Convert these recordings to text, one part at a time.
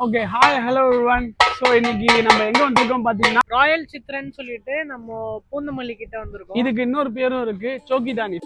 Okay hi hello everyone. So இன்னைக்கு நம்ம எங்க வந்திருக்கோம் பாத்தீங்கன்னா ராயல் சித்ரன் சொல்லிட்டு நம்ம பூந்தமல்லி கிட்ட வந்திருக்கோம். இதுக்கு இன்னொரு பேரும் இருக்கு, சோக்கிதானி.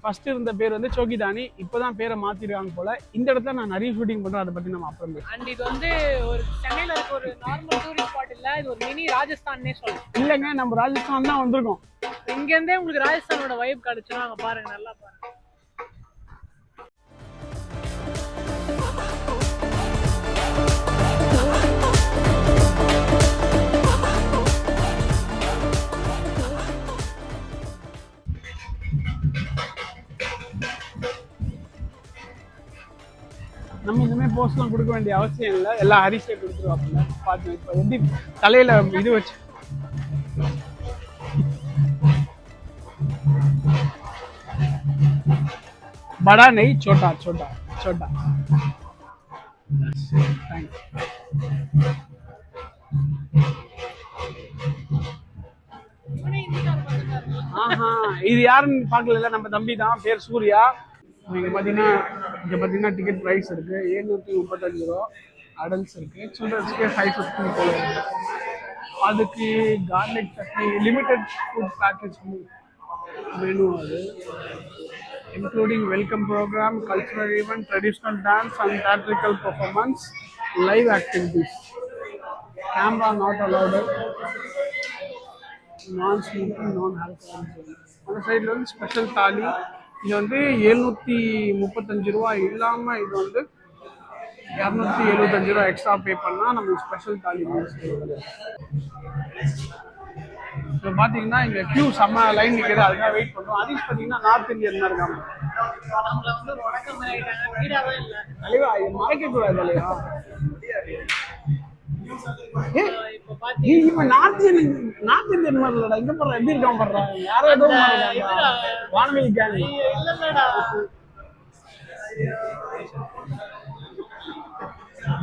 ஃபர்ஸ்ட் இருந்த பேர் வந்து சோக்கிதானி, இப்போதான் பேரை மாத்திருக்காங்க போல. இந்த இடத்துல நான் நிறைய ஷூட்டிங் பண்றேன், அதை பத்தி நம்ம அப்புறம் பேசுவோம். அண்ட் இது வந்து ஒரு சென்னையில இருக்க ஒரு நார்மல் டூரிஸ்ட் ஸ்பாட் இல்ல, இது ஒரு மினி ராஜஸ்தான்னே சொல்லலாம். இல்லைங்க, நம்ம ராஜஸ்தான் தான் வந்திருக்கோம். இங்க இருந்தே உங்களுக்கு ராஜஸ்தானோட வைப் கிடைச்சிடும். அங்க பாருங்க, நல்லா பாருங்க. நம்ம இனிமேல் போஸ்ட்லாம் கொடுக்க வேண்டிய அவசியம் இல்லை, எல்லாம் ஹரிஷே கொடுத்துருவாங்க. பார்த்து இப்போ எப்படி தலையில இது வச்சு बड़ा नहीं, छोटा छोटा छोटा. இது யாருன்னு பார்க்கல, நம்ம தம்பி தான், பேர் சூர்யா. இங்கே பார்த்தீங்கன்னா டிக்கெட் ப்ரைஸ் இருக்கு 735 ரூபா. அடல்ட்ஸ் இருக்கு, சில்ட்ரன்ஸ்க்கு 550 போல இருக்கு. அதுக்கு garlic chutney, limited food package menu அது, including welcome program, cultural event, traditional dance and theatrical performance, live activities. Camera not allowed. Non-smoking, non-alcohol. அந்த சைடில் வந்து ஸ்பெஷல் தாலி. இது வந்து 735 ரூபா இல்லாமல் இது வந்து 275 ரூபா எக்ஸ்ட்ரா பே பண்ணால் நமக்கு ஸ்பெஷல் தாலி. இப்போ பார்த்தீங்கன்னா இங்கே கியூ செம்ம லைன் நிற்கிறது, அதுக்காக வெயிட் பண்ணுறோம். ஹரிஷ் பார்த்தீங்கன்னா நார்த் இந்தியன் தான் இருக்காங்க. தலைவா இது மறைக்கக்கூடாது தலைவா. நார்த் இந்தியன் மாதிரி இல்லடா, இங்க போடுற எப்படி இருக்காம பண்றாங்க, யாரோ ஏதோ வானவில் கேங்.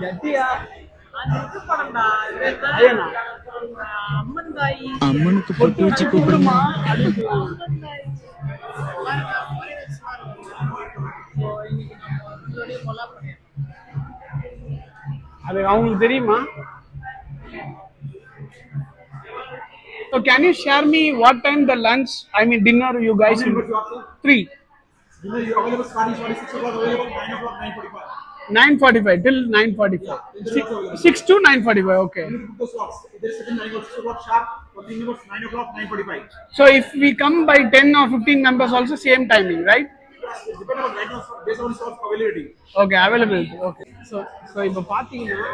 ஜட்டியா அம்மனுக்கு பொட்டு வச்சு கூப்பிடுமா. அது அவங்களுக்கு தெரியுமா? So can you share me what time the lunch, I mean dinner you guys will? 3. Dinner you available starting 6 o'clock, available 9 o'clock, 9:45. 9:45 till 9:45. 6 to 9:45. Okay. There is 6 o'clock sharp. 14 members 9 o'clock, 9:45. So if we come by 10 or 15 members also same timing, right? Depend on right now based on slots availability. Okay, availability. Okay. So இப்போ பார்த்தீங்கன்னா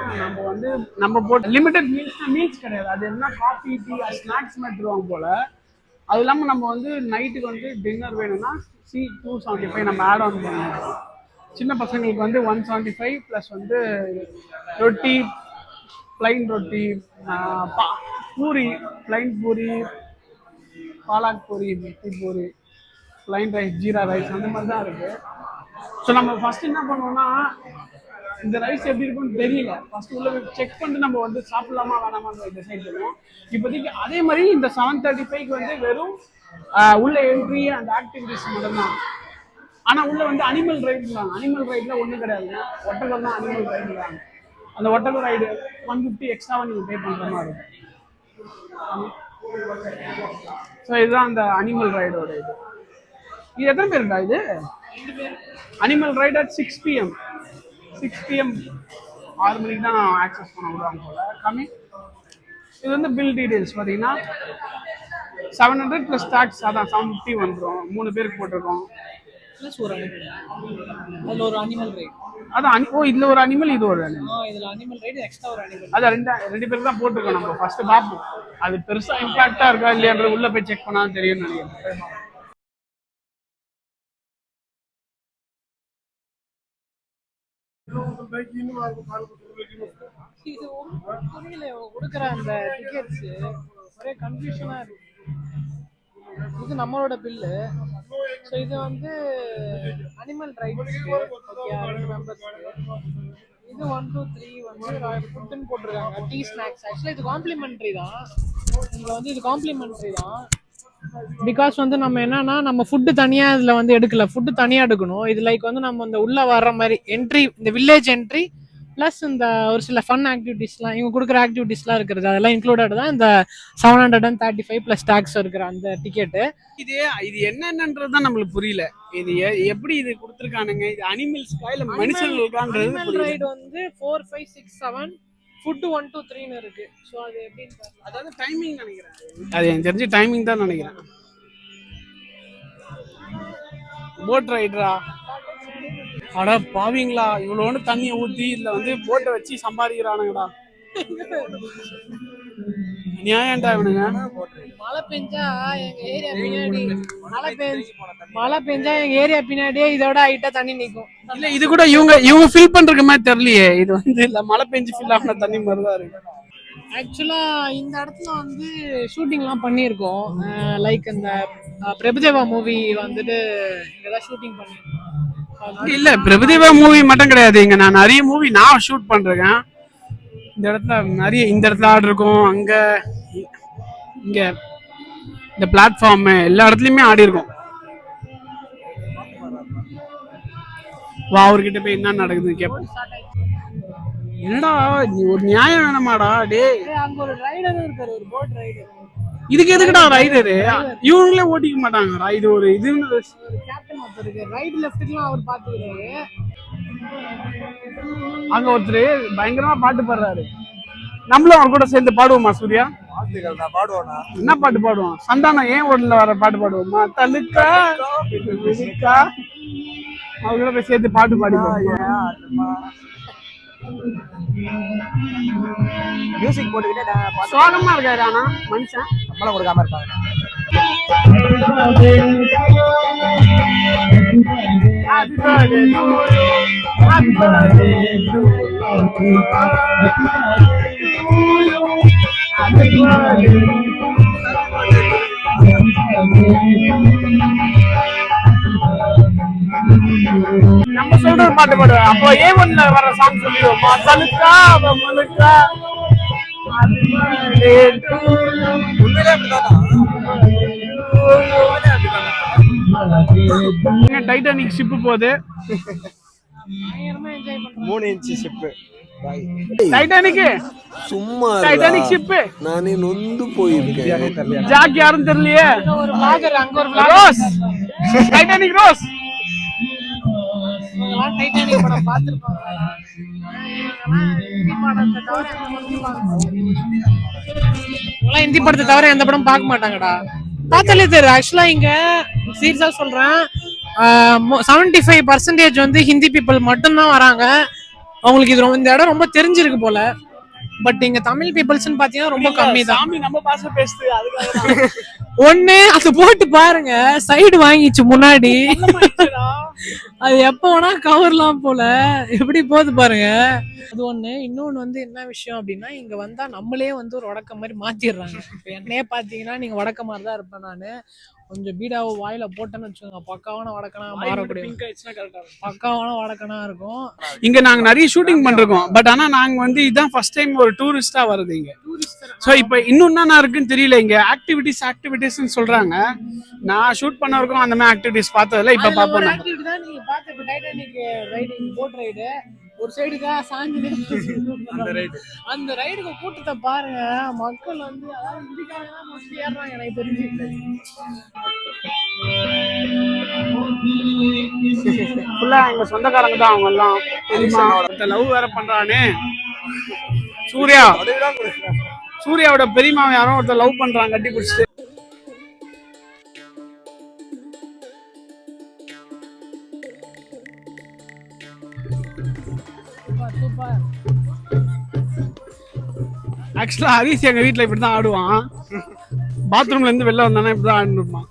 நம்ம போட்டு limited meals கிடையாது. அது என்ன coffee, tea, snacks எடுத்துருவாங்க போல. அது இல்லாமல் நம்ம வந்து நைட்டுக்கு வந்து டின்னர் வேணும்னா 275 நம்ம ஆட் ஆன் பண்ணுவோம். சின்ன பசங்களுக்கு வந்து 175 ப்ளஸ் வந்து ரொட்டி, பிளைன் ரொட்டி, puri, plain puri, palak puri, methi puri, plain rice, jeera rice, அந்த மாதிரி தான் இருக்குது. ஸோ நம்ம ஃபஸ்ட் என்ன பண்ணுவோம்னா இந்த ரைஸ் எப்படி இருக்கும்னு தெரியல. ஃபர்ஸ்ட் உள்ள செக் பண்ணிட்டு நம்ம வந்து சாப்பிடலாமா வேணாமான்னு டிசைட் பண்ணுவோம். இப்போதைக்கு அதே மாதிரி இந்த 735க்கு வந்து வெறும் உள்ள என்ட்ரி அண்ட் ஆக்டிவிட்டிஸ் மட்டும்தான். ஆனா உள்ள வந்து அனிமல் ரைடு தான். அனிமல் ரைட்ல ஒன்றும் கிடையாதுங்க. ஒட்டகம் தான் அனிமல் ரைடு தான். அந்த ஒட்டகம் ரைடு 150 எக்ஸ்ட்ராவா நீங்க பே பண்ற மாதிரி இருக்கும். ஸோ இதுதான் அந்த அனிமல் ரைடோட இது. இது எத்தனை பேருடா இது? Animal right at 6 PM. 6 PM 6 மணிக்கு தான் ஆக்சஸ் பண்ண விடுவாங்க போல. கம்மி. இது வந்து பில் டீடைல்ஸ் பார்த்தீங்கன்னா 700 ப்ளஸ் டாக்ஸ், அதான் 750 வந்துடும். 3 பேருக்கு போட்டிருக்கோம். ப்ளஸ் ஒரு அனிமல், அதில் ஒரு அனிமல் ரைட். அதான் இதுல ஒரு அனிமல், இது ஒரு அனிமல். இதுல அனிமல் ரைட் எக்ஸ்ட்ரா ஒரு அனிமல். அதான் ரெண்டு பேருக்கு தான் போட்டிருக்கோம். நம்ம ஃபர்ஸ்ட் பார்ப்போம் அது பெருசா இம்பாக்டா இருக்கா இல்லையான்ற உள்ள போய் செக் பண்ணாலும் தெரியும்னு நினைக்கிறேன். இது புரியல, கொடுக்குற அந்த டிக்கெட்ஸ் ஒரே கன்ஃபியூஷனா இருக்கு. இது நம்மளோட பில்லு. ஸோ இது வந்து அனிமல் ரைட்ஸ்க்கு ஓகே 2 மெம்பர்ஸ்க்கு. இது 1 2 3 வந்து ஃபுட்டுன்னு போட்டிருக்காங்க. Tea snacks. ஆக்சுவலாக இது காம்ப்ளிமெண்ட்ரி தான். இங்கே வந்து இது காம்ப்ளிமெண்ட்ரி தான். பிகாஸ் வந்து நம்ம என்னன்னா நம்ம ஃபுட்டு தனியாக இதில் வந்து எடுக்கல, ஃபுட்டு தனியாக எடுக்கணும். இது லைக் வந்து நம்ம இந்த உள்ளே வர்ற மாதிரி என்ட்ரி, இந்த வில்லேஜ் என்ட்ரி ப்ளஸ் இந்த ஒரு சில ஃபன் ஆக்டிவிட்டீஸ்லாம் இவங்க கொடுக்குற ஆக்டிவிட்டீஸ்லாம் இருக்கிறது அதெல்லாம் இன்க்ளூடட் தான் இந்த 735 ப்ளஸ் டாக்ஸ் இருக்கிற அந்த டிக்கெட்டு. இது என்னன்றது தான் நம்மளுக்கு புரியல. இது எப்படி இது கொடுத்துருக்கானுங்க? இது அனிமல்ஸ்க்கா இல்லை மனுஷங்களுக்கான்றது? அனிமல் ரைடு வந்து 4 5 6 7, ஃபுட்டு 1 2 3ன்னு இருக்கு. ஸோ அது எப்படின்னு அதாவது டைமிங் நினைக்கிறேன். அது எனக்கு தெரிஞ்சு டைமிங் தான் நினைக்கிறேன். போட் ரைடரா? அட பாவீங்களா, இவ்வளோன்னு தண்ணியை ஊற்றி இதில் வந்து போட்டை வச்சு சம்பாதிக்கிறானுங்கடா. நியாயம்டா இவனுங்க. மழை பெஞ்சா எங்க ஏரியா பின்னாடி மழை பெஞ்சா எங்க ஏரியா பின்னாடியே இதோட ஹைட்டா தண்ணி நிற்கும். இல்ல இது கூட இவங்க ஃபில் பண்ற மாதிரி தெரியலையே. இது வந்து இல்ல மழை பெஞ்சு ஃபில் ஆன தண்ணி மாதிரி தான் இருக்கு. ஆக்சுவலா இந்த இடத்துல வந்து ஷூட்டிங்லாம் பண்ணியிருக்கோம். லைக் இந்த பிரபுதேவா மூவி வந்துட்டு இங்கதான் ஷூட்டிங் பண்ணியிருக்கோம். இல்ல பிரபுதேவா மூவி மட்டும் கிடையாது, இங்க நான் நிறைய மூவி நான் ஷூட் பண்றேன். இந்த இடத்துல நிறைய, இந்த இடத்துல ஆடு இருக்கும், அங்க இங்க இந்த பிளாட்ஃபார்ம் எல்லா இடத்துலயுமே ஆடி இருக்கும். வா அவர்கிட்ட போய் என்ன நடக்குதுன்னு கேட்போம். என்னடா ஒரு நியாயம் வேணாமாடா? டே அங்க ஒரு ரைடர் இருக்காரு, ஒரு போட் ரைடர். இதுக்கு எதுக்குடா ரைடரு? இவங்களே ஓட்டிக்க மாட்டாங்கடா. இது ஒரு இதுன்னு கேப்டன் ஒருத்தர் இருக்கு, ரைட் லெஃப்ட்க்குலாம் அவர் பாத்துக்கிறாரு. அங்க ஒருத்தர் பயங்கரமா பாட்டு பாடுறாரு. நம்மளும் அவர் கூட சேர்ந்து பாடுவோமா சூர்யா? என்ன பாட்டு பாடுவோம்? சந்தானம் ஏன் ஓடல வர பாட்டு பாடுவோமா? தலுக்கா அவங்களோட போய் சேர்த்து பாட்டு பாடுவோம். மியூசிக் போட்டுக்கிட்டே சோகமா இருக்காரு ஆனா மனுஷன் சம்பளம் கொடுக்காம இருப்பாங்க. நம்ம சொல்ற பாட்டு பாடுவேன். அப்போ A1ல வர சாங் சொல்லிடுவோமா? தலுக்கா மலுக்கா டைட்டானிக் ஷிப் போகுது. 3 இன்ச் ஷிப். டைட்டானிக் சும்மா டைட்டானிக் ஷிப். நானே நொந்து போயிருக்கேன். ஜாக் யாரும் தெரியலையே. ஒரு vlogger, அங்க ஒரு ரோஸ், டைட்டானிக் ரோஸ். டைட்டானிக் படம் பார்த்திருப்பாங்க. ஹிந்தி படத்தை தவிர எந்த படம் பார்க்க மாட்டாங்கடா. பார்த்தாலே தெரியும். ஆக்சுவலா இங்க சீரியஸா சொல்றேன், 75% வந்து ஹிந்தி பீப்புள் மட்டும்தான் வராங்க. அவங்களுக்கு இது இந்த இடம் ரொம்ப தெரிஞ்சிருக்கு போல. பட் இங்க தமிழ் பீப்புள்ஸ்னு பாத்தீங்கன்னா ரொம்ப கம்மி தான். நம்ம பாஷை பேசுது அதுக்காக ஒண்ணு அது போட்டு பாருங்க, சைடு வாங்கிச்சு முன்னாடி. அது எப்ப வேணா கவர்லாம் போல, எப்படி போகுது பாருங்க. அது ஒண்ணு. இன்னொன்னு வந்து என்ன விஷயம் அப்படின்னா, இங்க வந்தா நம்மளே வந்து ஒரு வடக்க மாதிரி மாத்திடுறாங்க. இப்ப என்னையே பாத்தீங்கன்னா நீங்க வடக்க மாதிரி தான் இருப்பேன் நானு. கொஞ்சம் பீடாவை வாயில போட்டேன்னு வச்சுக்கோங்க, பக்காவான வடக்கனா மாறக்கூடிய பக்காவான வடக்கனா இருக்கும். இங்க நாங்க நிறைய ஷூட்டிங் பண்றோம். பட் ஆனா நாங்க வந்து இதான் ஃபர்ஸ்ட் டைம் ஒரு டூரிஸ்டா வருது இங்க. ஸோ இப்போ இன்னும் என்ன இருக்குன்னு தெரியல. இங்க ஆக்டிவிட்டிஸ்ன்னு சொல்றாங்க. நான் ஷூட் பண்ண வரைக்கும் அந்த மாதிரி ஆக்டிவிட்டிஸ் பார்த்ததில்ல. இப்ப பாப்போம். ஆக்டிவிட்டி தான் நீங்க பார்த்த இப்போ டைட்டானிக் ரைடிங், போட் ரைடு ஒரு சைடுக்கா சாஞ்சு அந்த ரைடுக்கு கூட்டத்தை பாருங்க. மக்கள் வந்து அதாவது இதுக்காக தான் மோஸ்ட்லி ஏறுறாங்க எனக்கு தெரிஞ்சு. ஃபுல்லா எங்க சொந்தக்காரங்க தான் அவங்க எல்லாம். தெரியுமா, லவ் வேற பண்றானே சூர்யாவோட பெரியமாவை யாரோ ஒருத்தர் லவ் பண்றாங்க கட்டி பிடிச்சிட்டு. சூப்பர். ஆக்சுவலா ஹரிஷ் எங்க வீட்டுல இப்படிதான் ஆடுவான். பாத்ரூம்ல இருந்து வெளில வந்தானே இப்படிதான் ஆடிருப்பான்.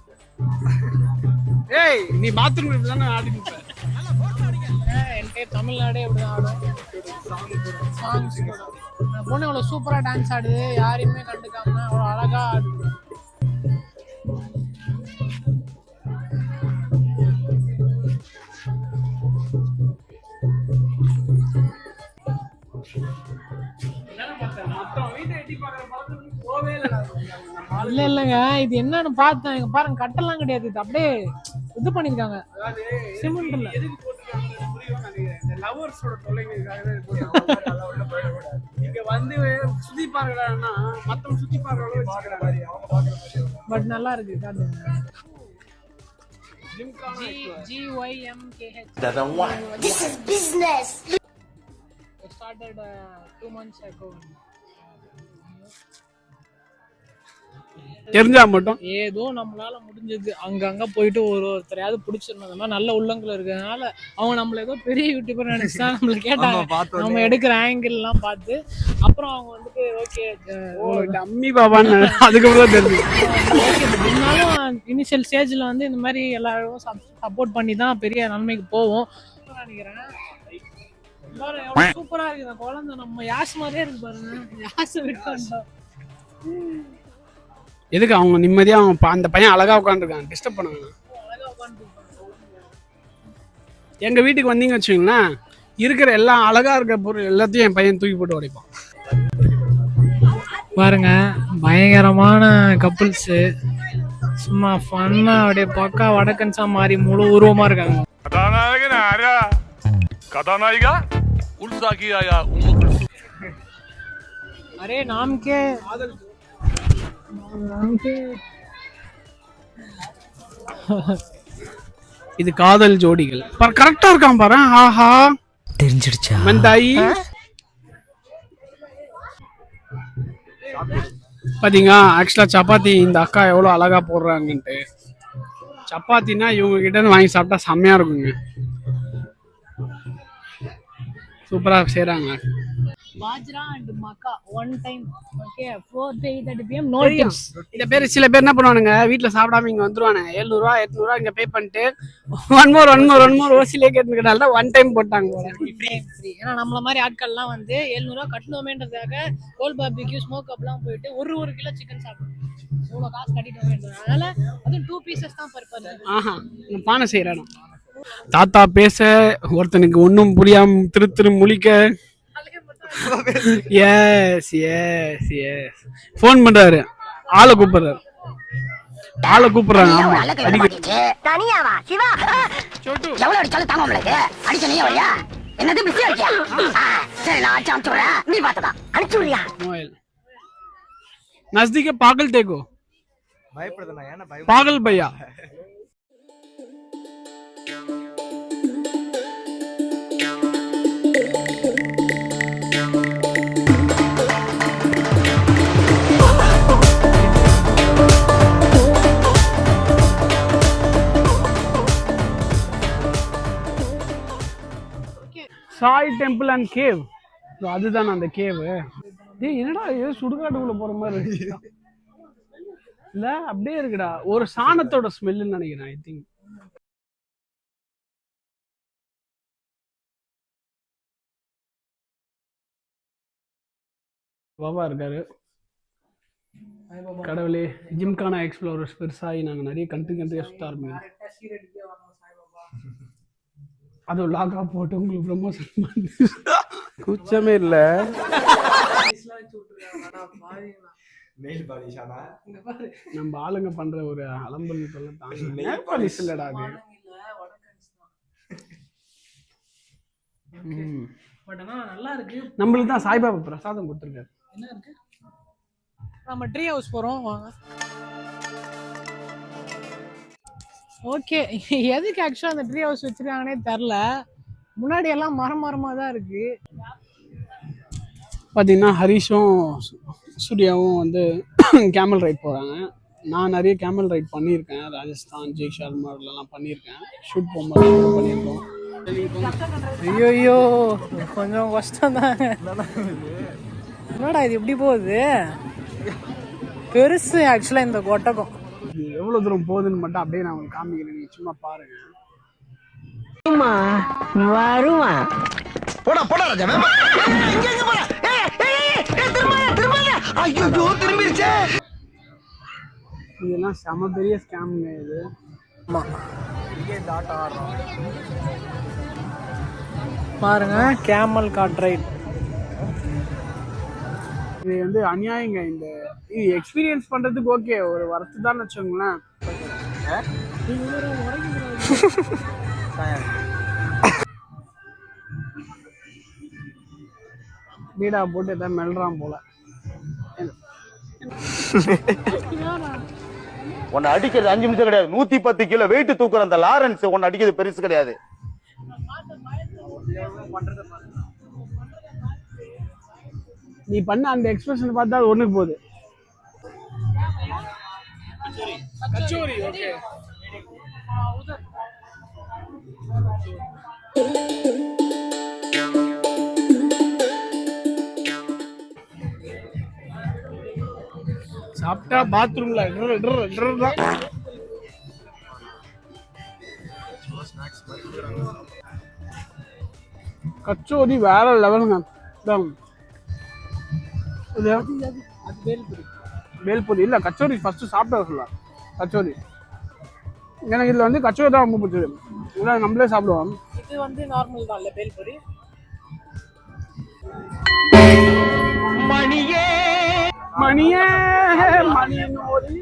ஏய் நீ பாத்ரூம்ல இப்படிதானே ஆடிட்டு என்கிட்ட தமிழ்நாடே இப்படிதான் ஆடும். சாங்ஸ் பொண்ணு அவ்வளோ சூப்பரா டான்ஸ் ஆடுது, யாரையுமே கண்டுக்காம அவ்வளோ அழகா ஆடுது. இல்ல இல்லங்க, இது என்னன்னு பார்த்தேன். இங்க பாருங்க, கட்டெல்லாம் கிடையாது, இது அப்படியே இது பண்ணிருக்காங்க சிமெண்ட்ல. இங்க வந்து சுத்தி பார்க்கறாங்கன்னா மத்தவங்க சுத்தி பார்க்கறவங்க. பட் நல்லா இருக்கு. GYMKH. This is business. Started 2 months ago. தெரிஞ்சா மட்டும் ஏதோ நம்மளால முடிஞ்சது அங்கங்க போயிட்டு ஒருத்தரையாவது பிடிச்சிடணும். அந்த மாதிரி நல்ல உள்ளங்கள் இருக்கிறதுனால அவங்க நம்மள ஏதோ பெரிய யூடியூபர் நினைச்சுதான் நம்மள கேட்டாங்க. நம்ம எடுக்கிற ஆங்கிள் எல்லாம் பார்த்து அப்புறம் அவங்க வந்துட்டு ஓகே அம்மி பாபான்னு அதுக்கப்புறம் தெரிஞ்சு. இருந்தாலும் இனிஷியல் ஸ்டேஜ்ல வந்து இந்த மாதிரி எல்லாரும் சப்போர்ட் பண்ணி தான் பெரிய நன்மைக்கு போவோம் நினைக்கிறேன். சூப்பரா இருக்கு இந்த குழந்தை. நம்ம யாஸ் மாதிரியே இருக்கு பாருங்க. யாஸ் விட்டு எதுக்கு அவங்க நிம்மதியா அவங்க அந்த பையன் அழகா உட்காந்துருக்காங்க, டிஸ்டர்ப் பண்ணுவாங்க. எங்க வீட்டுக்கு வந்தீங்க வச்சுங்களேன், இருக்கிற எல்லாம் அழகா இருக்க பொருள் எல்லாத்தையும் என் பையன் தூக்கி போட்டு உடைப்பான். பாருங்க, பயங்கரமான கப்புள்ஸ் சும்மா ஃபன்னா அப்படியே பக்கா வடக்கன்ஸா மாறி முழு உருவமா இருக்காங்க. அரே நாம்கே இது காதல் ஜோடிகள். கரெக்டா இருக்கான் பாரு. ஆஹா தெரிஞ்சிடுச்சா மந்தாயி பாத்தீங்க. ஆக்சுவலா சப்பாத்தி இந்த அக்கா எவ்வளவு அழகா போடுறாங்கன்ட்டு. சப்பாத்தினா இவங்க கிட்ட இருந்து வாங்கி சாப்பிட்டா செம்மையா இருக்குங்க. சூப்பரா செய்றாங்க. Bajra and Maca one time. Okay, 4:30 PM no tips. இந்த பேர் சில பேர் என்ன பண்ணுவானுங்க, வீட்டுல சாப்பிடாம இங்க வந்துருவானுங்க. 700 ரூபா 800 ரூபா இங்க பே பண்ணிட்டு ஒன் மோர் ஓசிலே கேட்டுக்கிறதால தான் ஒன் டைம் போட்டாங்க. ஃப்ரீ. ஏன்னா நம்மள மாதிரி ஆட்கள்லாம் வந்து 700 ரூபா கட்டணுமேன்றதுக்காக கோல் பார்பிக்யூ ஸ்மோக் அப்லாம் போயிட்டு ஒரு கிலோ சிக்கன் சாப்பிடுவோம். இவ்வளோ காசு கட்டிட்டு வேண்டியது. அதனால அதுவும் 2 pieces தான் பர்பஸ். ஆஹா பானை செய்யறானோ தாத்தா பேச ஒருத்தனுக்கு ஒன்னும் புரியாம திரு முழிக்க. எஸ் போன் பண்றாரு, ஆளை கூப்பிடுறாங்க. தனியாவா சிவா? எவ்வளவு அடிச்சாலும் தாங்க உங்களுக்கு. அடிச்ச நீ வரியா? என்னது பிஸியா இருக்கியா? சரி நான் அனுப்பிச்சு விடுறேன், நீ பார்த்ததா அனுப்பிச்சு விடுறியா? नजदीक पागल देखो பயப்படுதுனா ஏன்னா பயம் पागल भैया. Sai temple and gave. அதுதான் அந்த கேவ். டேய் என்னடா இது சுடுகாட்டுக்குள்ள போற மாதிரி இருக்கு. இல்ல அப்படியே இருக்குடா, ஒரு சாணத்தோட ஸ்மெல்லுன்னு நினைக்கிறேன். ஐ திங்க் பாபா இருக்காரு. கடவுளே, ஜிம்கானா எக்ஸ்ப்ளோரர்ஸ் பெருசாகி நாங்கள் நிறைய கண்ட்ரியாக சுற்ற ஆரம்பிக்கிறோம். அதுவும் லாகா போட்டு உங்களுக்கு ப்ரமோஷன் பண்ணி கூச்சமே இல்ல. நம்ம ஆளுங்க பண்ற ஒரு அலம்பல் சொல்ல தாங்க இல்லடா அது. பட் ஆனா நல்லா இருக்கு. நம்மளுக்கு தான் சாய்பாபா பிரசாதம் கொடுத்துருக்காரு. என்ன இருக்கு? நம்ம ட்ரீ ஹவுஸ் போறோம் வாங்க. ஓகே, எதுக்கு ஆக்சுவலாக அந்த ட்ரீ ஹவுஸ் வச்சிருக்காங்கன்னே தெரில. முன்னாடி எல்லாம் மரமாக தான் இருக்கு. பார்த்தீங்கன்னா ஹரிஷும் சூர்யாவும் வந்து கேமல் ரைட் போகிறாங்க. நான் நிறைய கேமல் ரைட் பண்ணியிருக்கேன். ராஜஸ்தான், ஜெய் ஷர்மார்லாம் பண்ணியிருக்கேன். ஷூட் போகும்போது பண்ணியிருக்கோம். ஐயோ கொஞ்சம் கஷ்டம் தாங்க. என்னடா இது எப்படி போகுது? பெருசு ஆக்சுவலாக இந்த கொட்டகம். எவ்வளோ தூரம் போகுதுன்னு மட்டும் அப்படியே நான் உங்களுக்கு காமிக்கிறேன். நீங்கள் சும்மா பாருங்க. வருமா போடா போடா ராஜா. திரும்பிருச்சே. இதெல்லாம் செம பெரிய ஸ்கேமுங்க இது. பாருங்க, கேமல் காட் ரைட். இது வந்து அநியாயங்க. இந்த இது எக்ஸ்பீரியன்ஸ் பண்ணுறதுக்கு ஓகே, ஒரு வருஷத்து தான் வச்சுக்கோங்களேன். வீடா போட்டு எதாவது மெல்றான் போல. உன்னை அடிக்கிறது 5 நிமிஷம் கிடையாது. 110 கிலோ வெயிட் தூக்குற அந்த லாரன்ஸ் உன்னை அடிக்கிறது பெருசு கிடையாது. நீ பண்ண அந்த எக்ஸ்பிரஷன் பார்த்தா ஒண்ணுக்கு போகுது. கச்சோரி ஓகே. சாப்பிட்டா பாத்ரூம்ல கச்சோரி வேற லெவலுங்க. பேல்பூரி இல்ல, கச்சோரி ஃபர்ஸ்ட் சாப்பிட சொல்லலாம். கச்சோரி எனக்கு இதுல வந்து கச்சோரி தான் ரொம்ப பிடிச்சது. இதெல்லாம் நம்மளே சாப்பிடுவோம். இது வந்து நார்மல் தான் இல்ல பேல்பூரி. மணியே மணியே மணியோரி.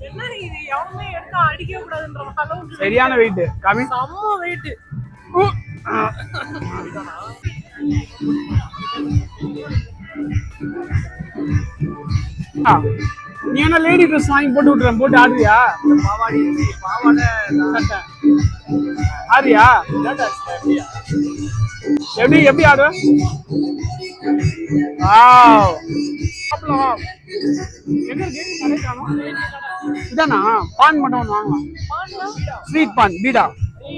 என்ன இது? எவனுமே எடுத்து அடிக்க கூடாதுன்ற அளவுக்கு சரியான வெயிட். காமி செம்ம வெயிட். நீ என்ன லேடி ட்ரெஸ் வாங்கி போட்டு விட்டுறேன், போட்டு ஆடுறியா? ஆடுறியா? எப்படி எப்படி ஆடுற? இதானா பான் மட்டும் ஒன்று வாங்கலாம். ஸ்வீட் பான் பீடா.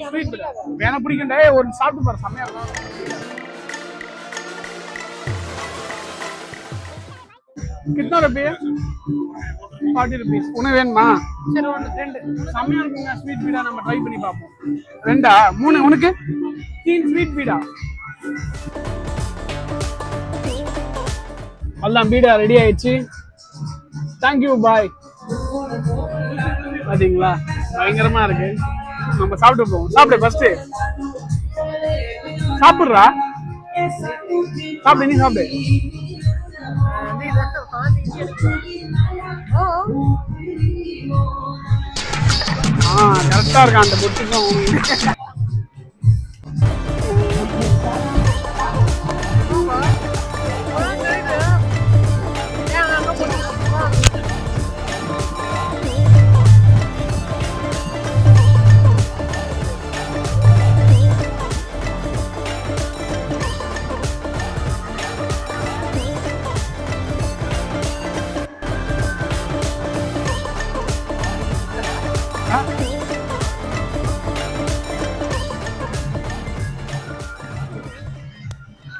ஸ்வீட் பீடா வேணா பிடிக்கண்டே. ஒரு சாப்பிட்டு பாரு, செம்மையா இருக்கும். कितना रुपये? 40 rupees. உனக்கு வேணுமா? சரி, ஒன்று ரெண்டு. செம்மையா இருக்குங்க ஸ்வீட் பீடா. நம்ம ட்ரை பண்ணி பார்ப்போம். 2 3 உனக்கு 3 ஸ்வீட் பீடா. எல்லாம் பீடா ரெடி ஆயிடுச்சு. Thank you bye. பாத்தீங்களா பயங்கரமா இருக்கு. நம்ம சாப்பிட்டு போவோம். சாப்பிடு ஃபர்ஸ்ட். சாப்பிடுறா, சாப்பிடு, நீ சாப்பிடு. கரெக்டா இருக்கா அந்த பொட்டுக்கும்.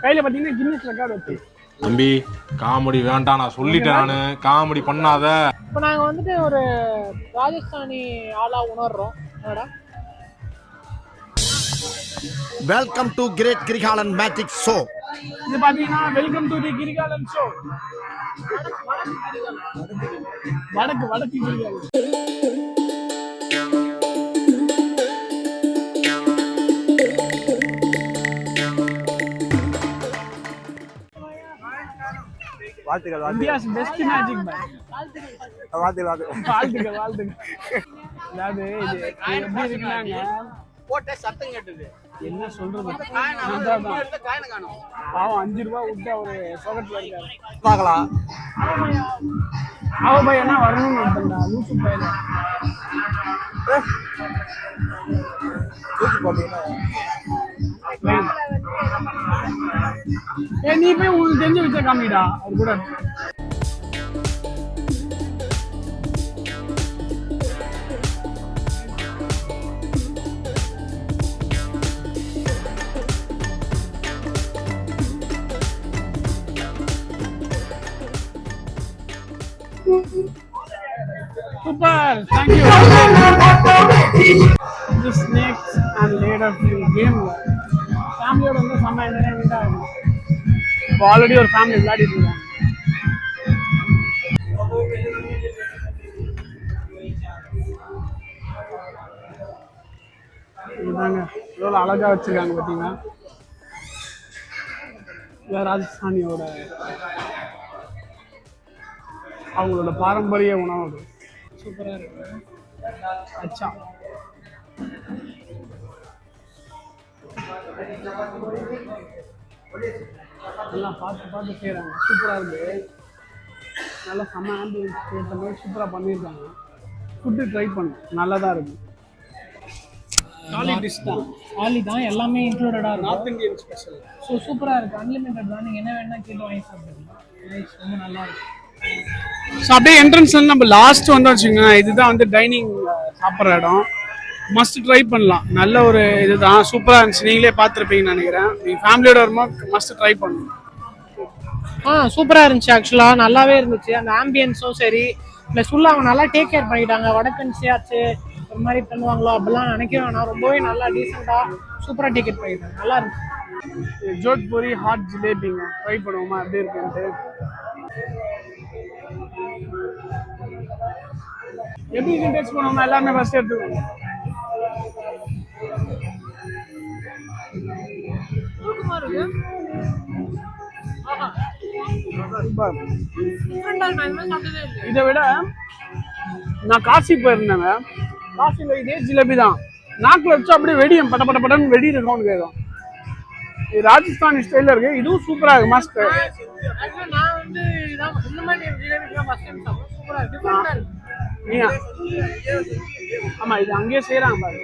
கையில பாத்தீங்கன்னா கின்னஸ் ரெக்கார்ட் வச்சு. தம்பி காமெடி வேண்டாம், நான் சொல்லிட்டேன். நானு காமெடி பண்ணாத. இப்போ நாங்க வந்துட்டு ஒரு ராஜஸ்தானி ஆளா உணர்றோம். என்னடா welcome to great Kirikalan magic show. இது பாத்தீங்கன்னா welcome to the Kirikalan show. வடக்கு கிரிகாலன். வாழ்த்துக்கள் இந்தியாஸ் பெஸ்ட் மேஜிக் பாய். வாழ்த்துக்கள். அதாவது இது எப்படி இருக்குன்னாங்க, போட்ட சத்தம் கேட்டது. என்ன சொல்றது, காணும் பாவம் 5 ரூபாய் விட்டு அவரு சொகத்துல இருக்காரு. பார்க்கலாம். அவ பையனா வரணும்னு வந்தா லூசு பையன். நீ போய் உங்களுக்கு தெரிஞ்ச வச்ச காமிடா அது கூட. Super, thank you. The snakes and later game. Family ஓட வந்து செம்ம என்டர்டைன்மெண்டா இருக்கும். இப்போ ஆல்ரெடி ஒரு ஃபேமிலி விளையாடிட்டு இருக்காங்க. இதுதாங்க எவ்வளோ அழகா வச்சிருக்காங்க பார்த்தீங்கன்னா. ராஜஸ்தானியோட அவங்களோட பாரம்பரிய உணவு சூப்பராக இருக்கு. அச்சா எல்லாம் பார்த்து செய்கிறாங்க. சூப்பராக இருக்குது. நல்லா செம்ம ஆம்பியன்ஸ் ஏற்ற மாதிரி சூப்பராக பண்ணியிருக்காங்க. ஃபுட்டு ட்ரை பண்ணு, நல்லா தான் இருக்குது. ஆலி தான் எல்லாமே இன்க்ளூடடாக இருக்கும். North Indian special. ஸோ சூப்பராக இருக்குது. அன்லிமிட்டட் தான். நீங்கள் என்ன வேணால் கேட்டு வாங்கி சாப்பிட்டுக்கலாம். ரொம்ப நல்லா இருக்கும். ஸோ அப்படியே என்ட்ரன்ஸ்ல நம்ம லாஸ்ட் வந்து வச்சுக்கோங்க, இதுதான் வந்து டைனிங் சாப்பிட்ற இடம். மஸ்ட் ட்ரை பண்ணலாம். நல்ல ஒரு இதுதான், சூப்பராக இருந்துச்சு. நீங்களே பார்த்துருப்பீங்கன்னு நினைக்கிறேன். நீங்கள் ஃபேமிலியோட வரும்போது மஸ்ட் ட்ரை பண்ணணும். சூப்பராக இருந்துச்சு. ஆக்சுவலாக நல்லாவே இருந்துச்சு. அந்த ஆம்பியன்ஸும் சரி, ப்ளஸ் உள்ள அவங்க நல்லா டேக் கேர் பண்ணிட்டாங்க. வடக்கன்சியாச்சு ஒரு மாதிரி பண்ணுவாங்களோ அப்படிலாம் நினைக்கிறேன். ஆனால் ரொம்பவே நல்லா டீசெண்டாக சூப்பராக டேக் கேர் பண்ணிட்டாங்க. நல்லா இருந்துச்சு. ஜோத்பூரி ஹாட் ஜிலேபிங்க ட்ரை பண்ணுவோமா எப்படி இருக்குன்ட்டு. எப்படி இருக்கு டேஸ்ட் பண்ணுவோமா, எல்லாமே ஃபர்ஸ்ட் எடுத்துக்கோங்க. இதை விட நான் காசி போயிருந்தேங்க. காசியில் இதே ஜிலேபி தான் நாக்கில் வச்சு அப்படியே வெடியும், பட்டன்னு வெடி இருக்கும்னு கேட்கும். இது ராஜஸ்தானி ஸ்டைலில் இருக்கு. இதுவும் சூப்பராக இருக்கு. மஸ்ட். நான் வந்து இந்த மாதிரி ஜிலேபி ஃபர்ஸ்ட் டைம் சாப்பிட்றேன். சூப்பராக டிஃப்ரெண்டாக இருக்கு. ஆமா, இது அங்கேயே செய்யறாங்க பாரு.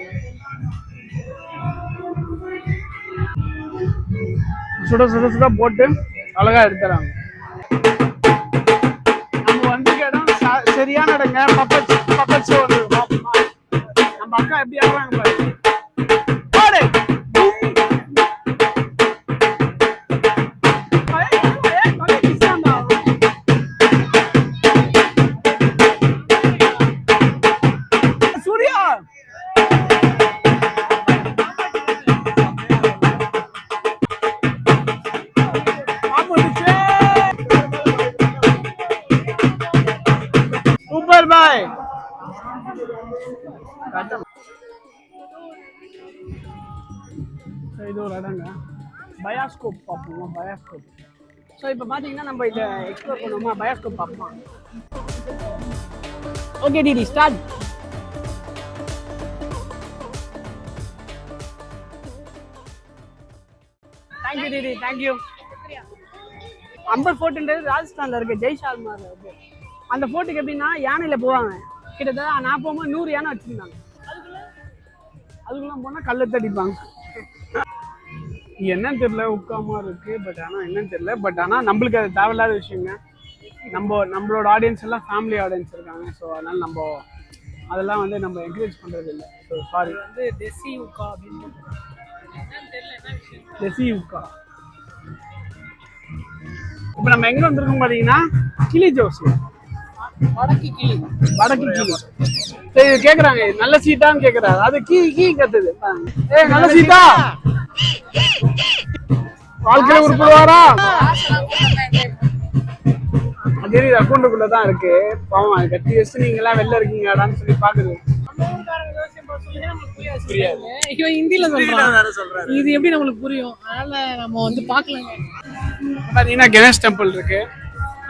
சுட போட்டு அழகா எடுத்துறாங்க. நம்ம வந்து இடம் சரியான இடங்க. பப்பட் ஷோ வந்து நம்ம அக்கா எப்படி ஆடுறாங்க பாரு. Bye. இது ஒரு இடங்க. பயாஸ்கோப் பார்ப்போமா, பயாஸ்கோப். ஸோ இப்போ பார்த்தீங்கன்னா நம்ம இதை எக்ஸ்ப்ளோர் பண்ணுவோமா, பயாஸ்கோப் பார்ப்போமா. Okay DD start. Thank you DD, thank you. Amber ஃபோர்ட்ன்றது ராஜஸ்தானில் இருக்குது, ஜெய்சால்மாரில் இருக்குது. அந்த ஃபோர்ட்டுக்கு எப்படின்னா யானையில் போவாங்க. கிட்டத்தட்ட நான் போகும்போது 100 யானை வச்சுருந்தாங்க. அதுக்குலாம் போனால் கல்லை தடிப்பாங்க. என்னன்னு தெரியல, உட்காம இருக்கு. பட் ஆனால் என்னன்னு தெரியல. பட் ஆனால் நம்மளுக்கு அது தேவையில்லாத விஷயங்க. நம்மளோட ஆடியன்ஸ் எல்லாம் ஃபேமிலி ஆடியன்ஸ் இருக்காங்க. ஸோ அதனால் நம்ம அதெல்லாம் வந்து நம்ம என்கரேஜ் பண்ணுறது இல்லை. So sorry. வந்து டெசி உக்கா அப்படின்னு டெசி உக்கா. இப்போ நம்ம எங்கே வந்திருக்கோம் பார்த்தீங்கன்னா கிளி ஜோஸ். வடக்கு கிளி. சரி கேட்குறாங்க நல்ல சீட்டான்னு கேட்குறாரு. அது கீ கத்துது. நல்ல சீட்டா வாழ்க்கையில உருப்படுவாரா? அதே அக்கௌண்ட்டுக்குள்ளதான் இருக்கு. பாவம் அது கட்டி வச்சு நீங்க எல்லாம் வெளில இருக்கீங்கடான்னு சொல்லி பாக்குது. இவன் ஹிந்தில சொல்றான். இது எப்படி நம்மளுக்கு புரியும்? அதனால நம்ம வந்து பாக்கலாங்க. பாத்தீங்கன்னா கணேஷ் டெம்பிள் இருக்கு.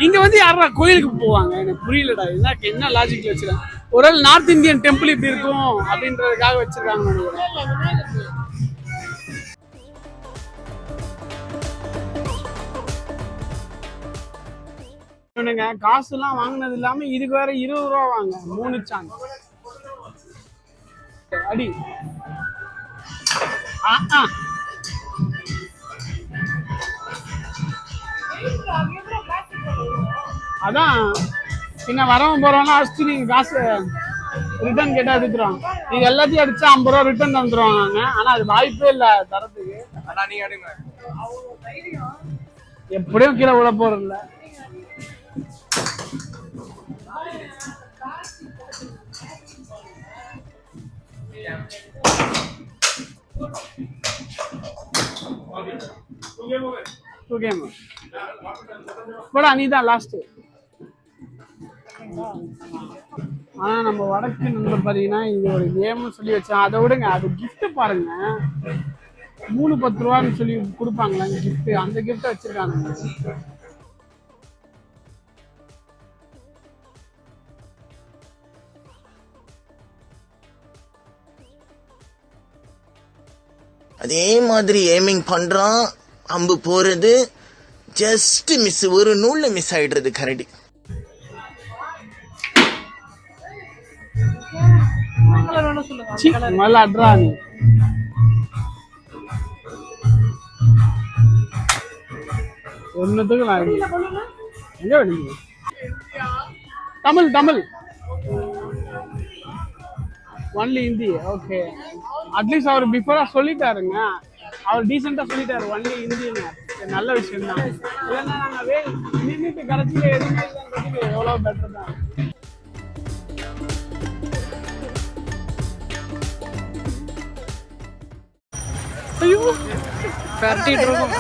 இங்க வந்து யாரா கோயிலுக்கு போவாங்க? எனக்கு புரியலடா. என்ன லாஜிக்ல வச்சிருக்காங்க? ஒரு நார்த் இந்தியன் டெம்பிள் இப்படி இருக்கும் அப்படின்றதுக்காக வச்சிருக்காங்க நினைக்கிறேன். காசு எல்லாம் வாங்கினது இல்லாம இதுக்கு வேற 20 ரூபா வாங்க. 3 சான்ஸ் அடி. அதான் பின்ன வரவன் போறவங்க அடிச்சு நீங்க காசு ரிட்டர்ன் கேட்டா எடுத்துருவாங்க. நீங்க எல்லாத்தையும் அடிச்சா 50 ரூபா ரிட்டர்ன் தந்துருவாங்க. ஆனா அது வாய்ப்பே இல்ல தரத்துக்கு. எப்படியும் கீழே விட போறது இல்ல. போடா நீதான் லாஸ்ட். ஆனா நம்ம வடக்கு நண்பர் பாத்தீங்கன்னா இது ஒரு கேம்னு சொல்லி வச்சோம். அதை விடுங்க, அது கிஃப்ட் பாருங்க. 3-10 ரூபான்னு சொல்லி கொடுப்பாங்களா கிஃப்ட். அந்த கிஃப்ட் வச்சிருக்காங்க. அதே மாதிரி ஏமிங் பண்றான். அம்பு போறது ஜஸ்ட் மிஸ், ஒரு நூல்ல மிஸ் ஆயிடுறது கரடி. நல்லா அட்ரா நீ. ஒன்னுத்துக்கு நான் எங்க வேணுங்க? Tamil Tamil only Hindi. Okay, at least அவர் பிஃபோரா சொல்லிட்டாருங்க. அவர் டீசெண்டா சொல்லிட்டாரு ஒன்லி ஹிந்தின்னு. நல்ல விஷயம் தான். இல்லைன்னா நாங்க நின்றுட்டு கடைசியில எதுவுமே இல்லைன்றதுக்கு எவ்வளவு பெட்டர் தான். ஐயோ கரெக்ட் இருக்கும்.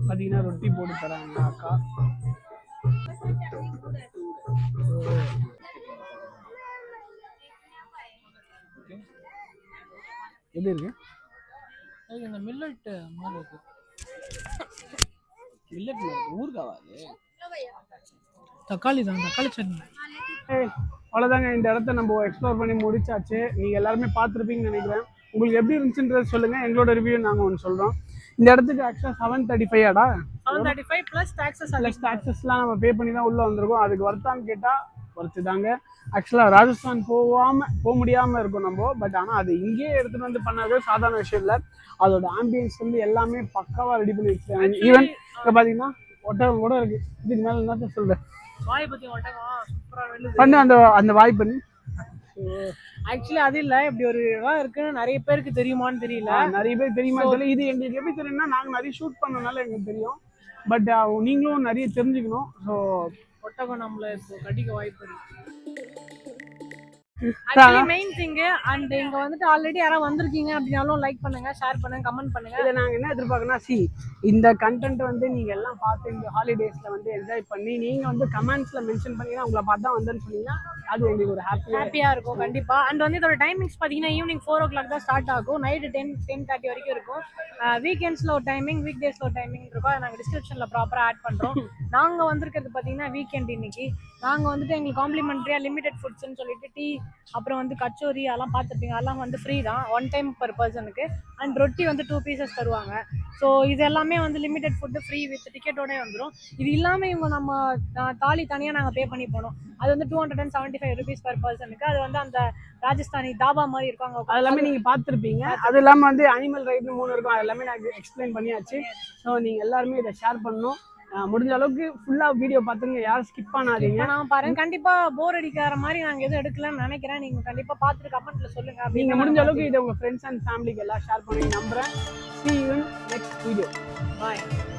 பாத்தீங்கன்னா ரொட்டி போட்டு தராங்க அக்கா. எது இருக்கு? இந்த மில்லட் மாதிரி இருக்கு. மில்லட் ஊர்காவா அது? தக்காளி தான், தக்காளி சட்னி. அவ்வளோதாங்க, இந்த இடத்த நம்ம எக்ஸ்ப்ளோர் பண்ணி முடிச்சாச்சு. நீங்கள் எல்லாருமே பார்த்துருப்பீங்கன்னு நினைக்கிறேன். உங்களுக்கு எப்படி இருந்துச்சுன்றது சொல்லுங்கள். எங்களோட ரிவ்யூ நாங்கள் ஒன்று சொல்கிறோம். இந்த இடத்துக்கு ஆக்சுவலாக 735 735 ப்ளஸ் டாக்ஸஸ்லாம் நம்ம பே பண்ணி தான் உள்ளே வந்திருக்கோம். அதுக்கு ஒர்த்தான்னு கேட்டால் ஒர்த்து தாங்க. ஆக்சுவலாக ராஜஸ்தான் போக முடியாமல் இருக்கும் நம்ம. பட் ஆனால் அது இங்கேயே எடுத்துகிட்டு வந்து பண்ணாதே சாதாரண விஷயம் இல்லை. அதோட ஆம்பியன்ஸ் வந்து எல்லாமே பக்காவாக ரெடி பண்ணி வச்சுருக்காங்க. ஈவன் இப்போ பார்த்தீங்கன்னா ஒட்டகம் கூட இருக்குது. இதுக்கு மேலே என்ன சொல்கிறேன் பண்ணு அந்த வாய் பண்ணு. ஆக்சுவலி அது இல்ல, இப்படி ஒரு இடம் இருக்குன்னு நிறைய பேருக்கு தெரியுமான்னு தெரியல. நிறைய பேர் தெரியுமா தெரியல. இது எங்களுக்கு எப்படி தெரியும்னா நாங்க நிறைய ஷூட் பண்ணனால எங்களுக்கு தெரியும். பட் நீங்களும் நிறைய தெரிஞ்சுக்கணும். ஸோ ஒட்டகம் நம்மள இப்போ கடிக்க வாய்ப்பு இருக்கு. Main thing. அண்ட் இங்க வந்துட்டு ஆல்ரெடி யாராவது வந்திருக்கீங்க அப்படின்னாலும் லைக் பண்ணுங்க, ஷேர் பண்ணுங்க, கமெண்ட் பண்ணுங்க. இதை நாங்க என்ன எதிர்பார்க்கணும்னா இந்த கண்டென்ட் வந்து நீங்க எல்லாம் பார்த்து இந்த ஹாலிடேஸ்ல வந்து என்ஜாய் பண்ணி நீங்க வந்து கமெண்ட்ஸ்ல மென்ஷன் பண்ணீங்கன்னா உங்களை பார்த்தா வந்தேன்னு சொன்னீங்கன்னா அது எங்களுக்கு ஒரு ஹாப்பியா இருக்கும் கண்டிப்பா. அண்ட் வந்து இதோட டைமிங்ஸ் பாத்தீங்கன்னா ஈவினிங் 4 o'clock தான் ஸ்டார்ட் ஆகும். நைட்டு 10-10:30 வரைக்கும் இருக்கும். வீக்கெண்ட்ஸ்ல ஒரு டைமிங், வீக் டேஸ்ல ஒரு டைமிங் இருக்கும். அதை நாங்கள் டிஸ்கிரிப்ஷன்ல ப்ராப்பரா ஆட் பண்றோம். நாங்க வந்திருக்கிறது பாத்தீங்கன்னா வீக்கெண்ட். இன்னைக்கு நாங்க வந்துட்டு எங்களுக்கு காம்ப்ளிமெண்ட்ரியா லிமிடெட் ஃபுட்ஸ்ன்னு சொல்லிட்டு டீ, அப்புறம் வந்து கச்சோரி அதெல்லாம் பார்த்துருப்பீங்க. அதெல்லாம் வந்து ஃப்ரீ தான், 1 time per personக்கு. அண்ட் ரொட்டி வந்து 2 pieces தருவாங்க. ஸோ இது எல்லாமே வந்து லிமிடெட் ஃபுட்டு ஃப்ரீ வித் டிக்கெட்டோட வந்துடும். இது இல்லாமல் இவங்க நம்ம தாலி தனியாக நாங்கள் பே பண்ணி போனோம். அது வந்து 275 rupees per personக்கு. அது வந்து அந்த ராஜஸ்தானி தாபா மாதிரி இருக்காங்க. அது எல்லாமே நீங்கள் பார்த்துருப்பீங்க. அது இல்லாமல் வந்து அனிமல் ரைட்னு 3 இருக்கும். அது எல்லாமே நான் எக்ஸ்பிளைன் பண்ணியாச்சு. ஸோ நீங்கள் எல்லாருமே இதை ஷேர் பண்ணணும். முடிஞ்ச அளவுக்கு ஃபுல்லா வீடியோ பார்த்துங்க, யாரும் ஸ்கிப் பண்ணாதீங்க. நான் பாருங்க, கண்டிப்பா போர் அடிக்கிற மாதிரி நாங்க எதுவும் எடுக்கலன்னு நினைக்கிறேன். நீங்க கண்டிப்பா பார்த்துட்டு கமெண்ட்ல சொல்லுங்க. நீங்க முடிஞ்ச அளவுக்கு இதை உங்க ஃப்ரெண்ட்ஸ் அண்ட் ஃபேமிலிக்கு எல்லாம் ஷேர் பண்ணி நம்புறேன். See you in next video. Bye.